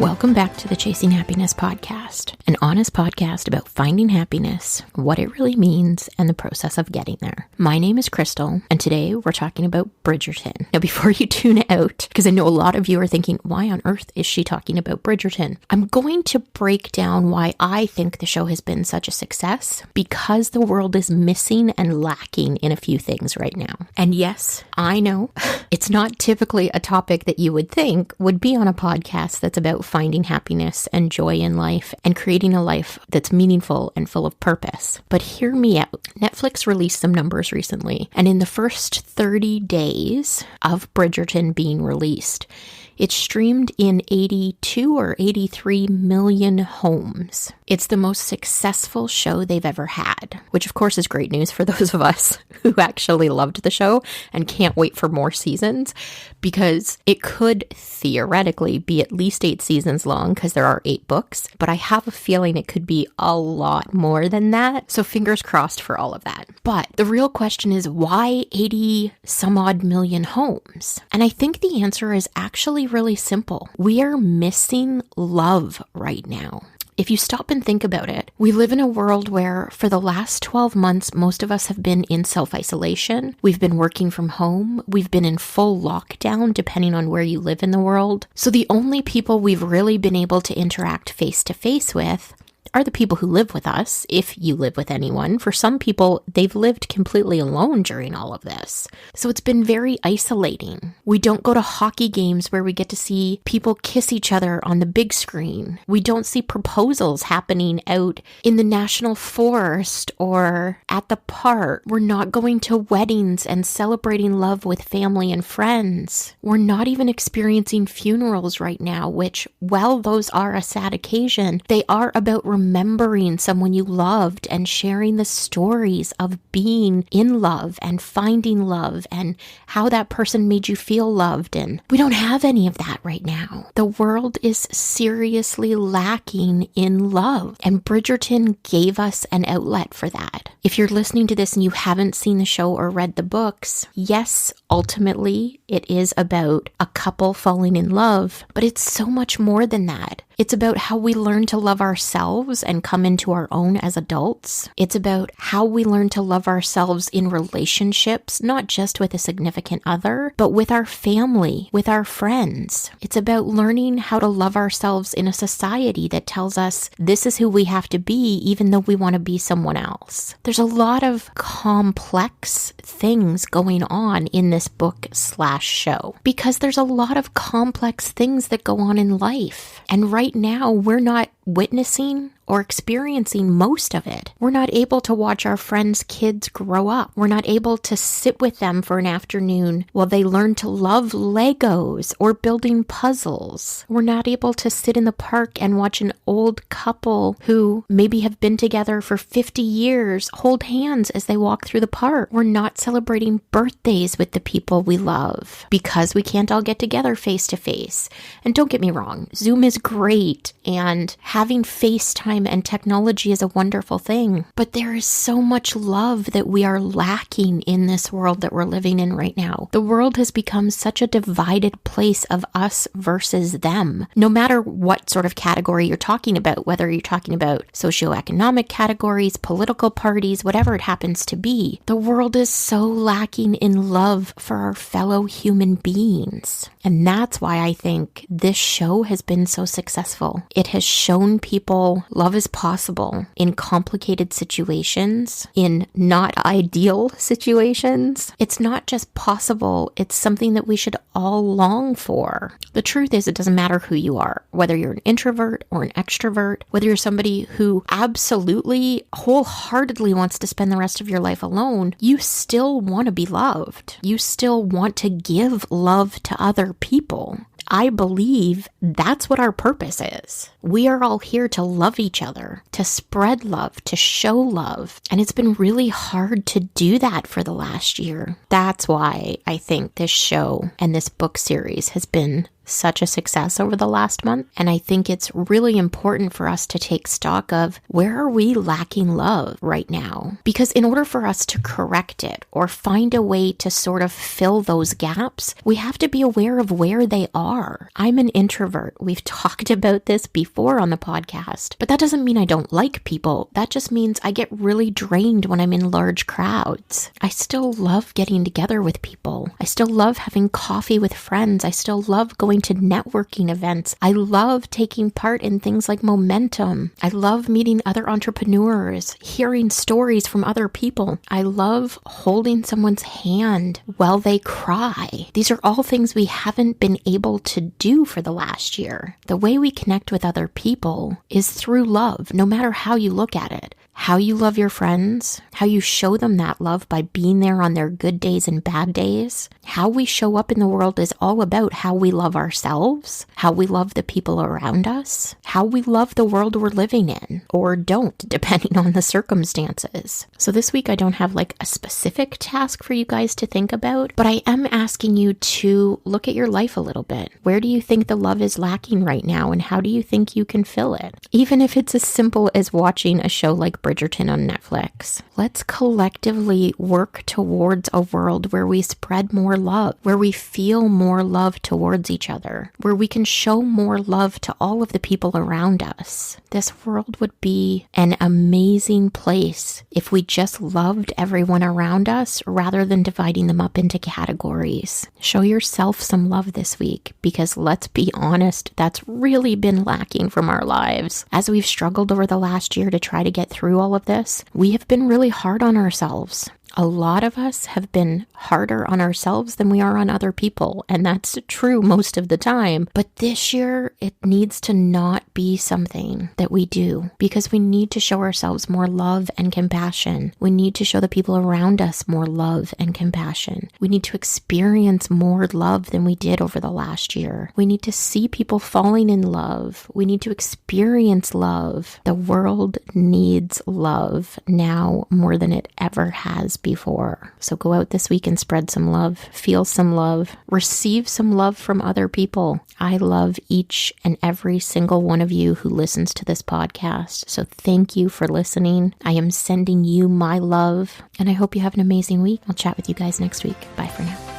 Welcome back to the Chasing Happiness podcast, an honest podcast about finding happiness, what it really means, and the process of getting there. My name is Crystal, and today we're talking about Bridgerton. Now, before you tune out, because I know a lot of you are thinking, why on earth is she talking about Bridgerton? I'm going to break down why I think the show has been such a success, because the world is missing and lacking in a few things right now. And yes, I know, it's not typically a topic that you would think would be on a podcast that's about finding happiness and joy in life and creating a life that's meaningful and full of purpose. But hear me out. Netflix released some numbers recently, and in the first 30 days of Bridgerton being released, it streamed in 82 or 83 million homes. It's the most successful show they've ever had, which of course is great news for those of us who actually loved the show and can't wait for more seasons, because it could theoretically be at least 8 seasons long because there are 8 books, but I have a feeling it could be a lot more than that. So fingers crossed for all of that. But the real question is, why 80 some odd million homes? And I think the answer is actually really simple. We are missing love right now. If you stop and think about it, we live in a world where for the last 12 months, most of us have been in self-isolation. We've been working from home. We've been in full lockdown, depending on where you live in the world. So the only people we've really been able to interact face to face with are the people who live with us, if you live with anyone. For some people, they've lived completely alone during all of this. So it's been very isolating. We don't go to hockey games where we get to see people kiss each other on the big screen. We don't see proposals happening out in the national forest or at the park. We're not going to weddings and celebrating love with family and friends. We're not even experiencing funerals right now, which, while those are a sad occasion, they are about remembering someone you loved and sharing the stories of being in love and finding love and how that person made you feel loved. And we don't have any of that right now. The world is seriously lacking in love, and Bridgerton gave us an outlet for that. If you're listening to this and you haven't seen the show or read the books, yes, ultimately it is about a couple falling in love, but it's so much more than that. It's about how we learn to love ourselves and come into our own as adults. It's about how we learn to love ourselves in relationships, not just with a significant other, but with our family, with our friends. It's about learning how to love ourselves in a society that tells us this is who we have to be, even though we want to be someone else. There's a lot of complex things going on in this book/show, because there's a lot of complex things that go on in life. And right now, we're not witnessing or experiencing most of it. We're not able to watch our friends' kids grow up. We're not able to sit with them for an afternoon while they learn to love Legos or building puzzles. We're not able to sit in the park and watch an old couple who maybe have been together for 50 years hold hands as they walk through the park. We're not celebrating birthdays with the people we love because we can't all get together face to face. And don't get me wrong, Zoom is great, and having FaceTime and technology is a wonderful thing, but there is so much love that we are lacking in this world that we're living in right now. The world has become such a divided place of us versus them. No matter what sort of category you're talking about, whether you're talking about socioeconomic categories, political parties, whatever it happens to be, the world is so lacking in love for our fellow human beings. And that's why I think this show has been so successful. It has shown people love is possible in complicated situations, in not ideal situations. It's not just possible, it's something that we should all long for. The truth is, it doesn't matter who you are, whether you're an introvert or an extrovert, whether you're somebody who absolutely wholeheartedly wants to spend the rest of your life alone, you still want to be loved. You still want to give love to other people. I believe that's what our purpose is. We are all here to love each other, to spread love, to show love. And it's been really hard to do that for the last year. That's why I think this show and this book series has been such a success over the last month. And I think it's really important for us to take stock of where are we lacking love right now? Because in order for us to correct it or find a way to sort of fill those gaps, we have to be aware of where they are. I'm an introvert. We've talked about this before on the podcast, but that doesn't mean I don't like people. That just means I get really drained when I'm in large crowds. I still love getting together with people. I still love having coffee with friends. I still love going to networking events. I love taking part in things like Momentum. I love meeting other entrepreneurs, hearing stories from other people. I love holding someone's hand while they cry. These are all things we haven't been able to do for the last year. The way we connect with other people is through love, no matter how you look at it. How you love your friends, how you show them that love by being there on their good days and bad days. How we show up in the world is all about how we love ourselves, how we love the people around us, how we love the world we're living in, or don't, depending on the circumstances. So this week I don't have like a specific task for you guys to think about, but I am asking you to look at your life a little bit. Where do you think the love is lacking right now, and how do you think you can fill it? Even if it's as simple as watching a show like Bridgerton on Netflix. Let's collectively work towards a world where we spread more love, where we feel more love towards each other, where we can show more love to all of the people around us. This world would be an amazing place if we just loved everyone around us rather than dividing them up into categories. Show yourself some love this week, because let's be honest, that's really been lacking from our lives. As we've struggled over the last year to try to get through all of this, we have been really hard on ourselves. A lot of us have been harder on ourselves than we are on other people, and that's true most of the time. But this year, it needs to not be something that we do, because we need to show ourselves more love and compassion. We need to show the people around us more love and compassion. We need to experience more love than we did over the last year. We need to see people falling in love. We need to experience love. The world needs love now more than it ever has before. So go out this week and spread some love, feel some love, receive some love from other people. I love each and every single one of you who listens to this podcast. So thank you for listening. I am sending you my love, and I hope you have an amazing week. I'll chat with you guys next week. Bye for now.